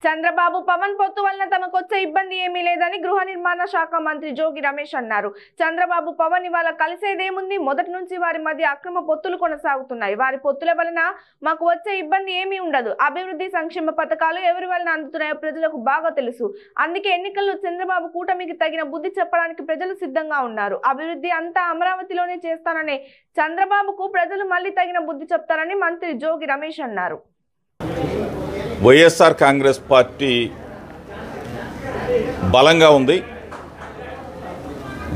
చంద్రబాబు పవన్ పొత్తు వలన తమకు వచ్చే ఇబ్బంది ఏమీ లేదని గృహ నిర్మాణ శాఖ మంత్రి జోగి రమేష్ అన్నారు. చంద్రబాబు పవన్ ఇవాళ కలిసేదేముంది, మొదటి నుంచి వారి మధ్య అక్రమ పొత్తులు కొనసాగుతున్నాయి. వారి పొత్తుల వలన మాకు వచ్చే ఇబ్బంది ఏమీ ఉండదు. అభివృద్ధి సంక్షేమ పథకాలు ఎవరి వలన అందుతున్నాయో ప్రజలకు బాగా తెలుసు. అందుకే ఎన్నికల్లో చంద్రబాబు కూటమికి తగిన బుద్ధి చెప్పడానికి ప్రజలు సిద్ధంగా ఉన్నారు. అభివృద్ధి అంతా అమరావతిలోనే చేస్తాననే చంద్రబాబుకు ప్రజలు మళ్ళీ తగిన బుద్ధి చెప్తారని మంత్రి జోగి రమేష్ అన్నారు. వైఎస్ఆర్ కాంగ్రెస్ పార్టీ బలంగా ఉంది.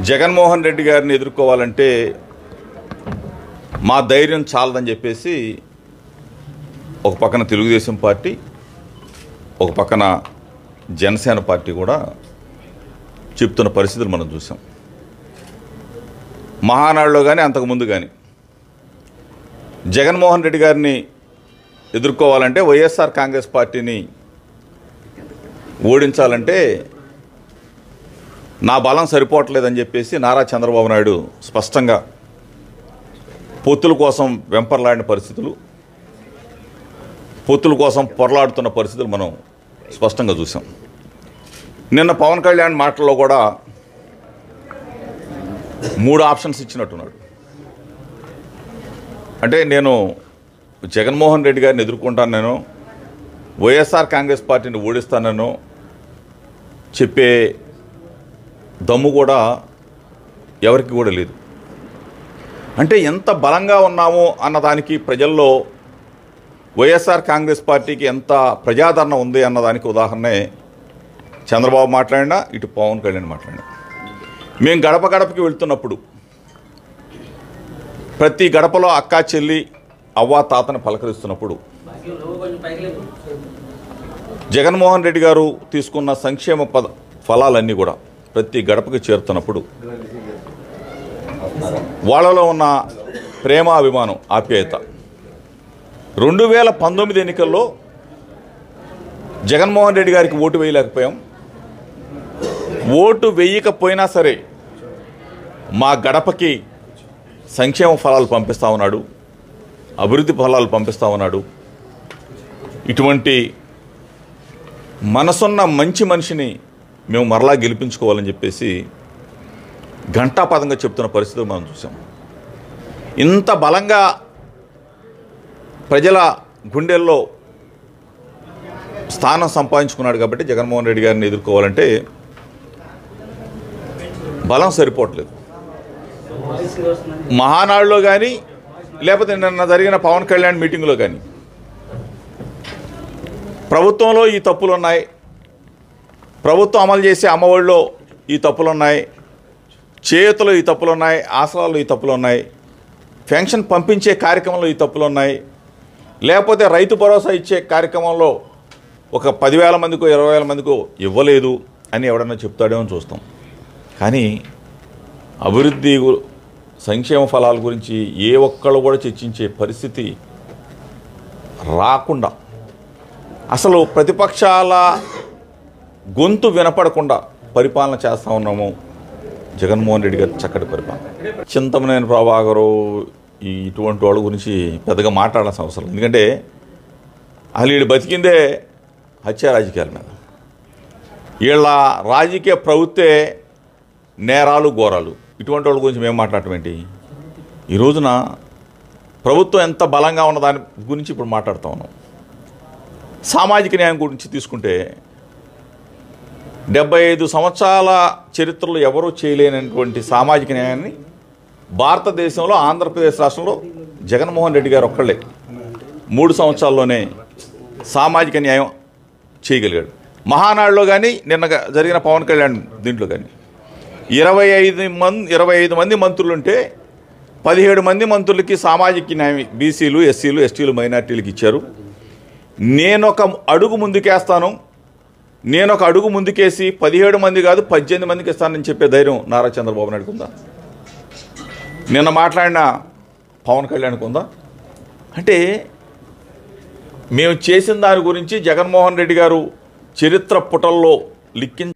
జగన్మోహన్ రెడ్డి గారిని ఎదుర్కోవాలంటే మా ధైర్యం చాలదని చెప్పేసి ఒక పక్కన తెలుగుదేశం పార్టీ, ఒక పక్కన జనసేన పార్టీ కూడా చెప్తున్న పరిస్థితులు మనం చూసాం. మహానాడులో కానీ అంతకుముందు కానీ జగన్మోహన్ రెడ్డి గారిని ఎదుర్కోవాలంటే, వైఎస్ఆర్ కాంగ్రెస్ పార్టీని ఓడించాలంటే నా బలం సరిపోవట్లేదని చెప్పేసి నారా చంద్రబాబు నాయుడు స్పష్టంగా పొత్తుల కోసం వెంపర్లాడిన పరిస్థితులు, పొత్తుల కోసం పొరలాడుతున్న పరిస్థితులు మనం స్పష్టంగా చూసాం. నిన్న పవన్ కళ్యాణ్ మాటల్లో కూడా 3 ఆప్షన్స్ ఇచ్చినట్టున్నాడు. అంటే నేను జగన్మోహన్ రెడ్డి గారిని ఎదుర్కొంటాను, నేను వైఎస్ఆర్ కాంగ్రెస్ పార్టీని ఓడిస్తానను చెప్పే దమ్ము కూడా ఎవరికి కూడా లేదు. అంటే ఎంత బలంగా ఉన్నామో అన్నదానికి, ప్రజల్లో వైఎస్ఆర్ కాంగ్రెస్ పార్టీకి ఎంత ప్రజాదరణ ఉంది అన్నదానికి ఉదాహరణే చంద్రబాబు మాట్లాడినా, ఇటు పవన్ కళ్యాణ్ మాట్లాడినా. మేము గడప గడపకి వెళ్తున్నప్పుడు ప్రతి గడపలో అక్కా చెల్లి అవ్వా తాతని పలకరిస్తున్నప్పుడు, జగన్మోహన్ రెడ్డి గారు తీసుకున్న సంక్షేమ ఫలాలన్నీ కూడా ప్రతి గడపకి చేరుతున్నప్పుడు వాళ్ళలో ఉన్న ప్రేమ, అభిమానం, ఆప్యాయత 2019 ఎన్నికల్లో జగన్మోహన్ రెడ్డి గారికి ఓటు వేయలేకపోయాం. ఓటు వేయకపోయినా సరే మా గడపకి సంక్షేమ ఫలాలు పంపిస్తూ ఉన్నాడు, అభివృద్ధి ఫలాలు పంపిస్తూ ఉన్నాడు. ఇటువంటి మనసున్న మంచి మనిషిని మేము మరలా గెలిపించుకోవాలని చెప్పేసి ఘంటాపదంగా చెప్తున్న పరిస్థితులు మనం చూసాం. ఇంత బలంగా ప్రజల గుండెల్లో స్థానం సంపాదించుకున్నాడు కాబట్టి జగన్మోహన్ రెడ్డి గారిని ఎదుర్కోవాలంటే బలం సరిపోవట్లేదు. మహానాడులో కానీ, లేకపోతే నిన్న జరిగిన పవన్ కళ్యాణ్ మీటింగ్లో కానీ ప్రభుత్వంలో ఈ తప్పులు ఉన్నాయి, ప్రభుత్వం అమలు చేసే అమ్మఒడిలో ఈ తప్పులు ఉన్నాయి, చేయూతలో ఈ తప్పులు ఉన్నాయి, ఆసరాల్లో ఈ తప్పులు ఉన్నాయి, పెన్షన్ పంపించే కార్యక్రమంలో ఈ తప్పులు ఉన్నాయి, లేకపోతే రైతు భరోసా ఇచ్చే కార్యక్రమంలో ఒక 10,000 మందికో 20,000 మందికో ఇవ్వలేదు అని ఎవడన్నా చెప్తాడేమో చూస్తాం. కానీ అభివృద్ధి, సంక్షేమ ఫలాల గురించి ఏ ఒక్కళ్ళు కూడా చర్చించే పరిస్థితి రాకుండా, అసలు ప్రతిపక్షాల గొంతు వినపడకుండా పరిపాలన చేస్తూ ఉన్నాము. జగన్మోహన్ రెడ్డి గారి చక్కటి పరిపాలన. చింతమనేని ప్రభాకరు ఇటువంటి వాళ్ళ గురించి పెద్దగా మాట్లాడాల్సిన అవసరం, ఎందుకంటే అసలు వీళ్ళు బతికిందే హత్య రాజకీయాల మీద. వీళ్ళ రాజకీయ ప్రవృత్తే నేరాలు, ఘోరాలు. ఇటువంటి వాళ్ళ గురించి మేము మాట్లాడటం ఏంటి? ఈ రోజున ప్రభుత్వం ఎంత బలంగా ఉన్న దాని గురించి ఇప్పుడు మాట్లాడుతూ ఉన్నాం. సామాజిక న్యాయం గురించి తీసుకుంటే 75 సంవత్సరాల చరిత్రలో ఎవరూ చేయలేనటువంటి సామాజిక న్యాయాన్ని భారతదేశంలో, ఆంధ్రప్రదేశ్ రాష్ట్రంలో జగన్మోహన్ రెడ్డి గారు ఒక్కళ్ళే 3 సంవత్సరాల్లోనే సామాజిక న్యాయం చేయగలిగాడు. మహానాడులో కానీ, నిన్న జరిగిన పవన్ కళ్యాణ్ దీంట్లో కానీ 25 మంది మంత్రులుంటే 17 మంది మంత్రులకి సామాజిక న్యాయం బీసీలు, ఎస్సీలు, ఎస్టీలు, మైనార్టీలకు ఇచ్చారు. నేనొక అడుగు ముందుకేస్తాను, నేనొక అడుగు ముందుకేసి 17 మంది కాదు 18 మందికి ఇస్తానని చెప్పే ధైర్యం నారా చంద్రబాబు నాయుడుకు ఉందా? నిన్న మాట్లాడిన పవన్ కళ్యాణ్కి ఉందా? అంటే మేము చేసిన దాని గురించి జగన్మోహన్ రెడ్డి గారు చరిత్ర పుటల్లో లిఖించారు.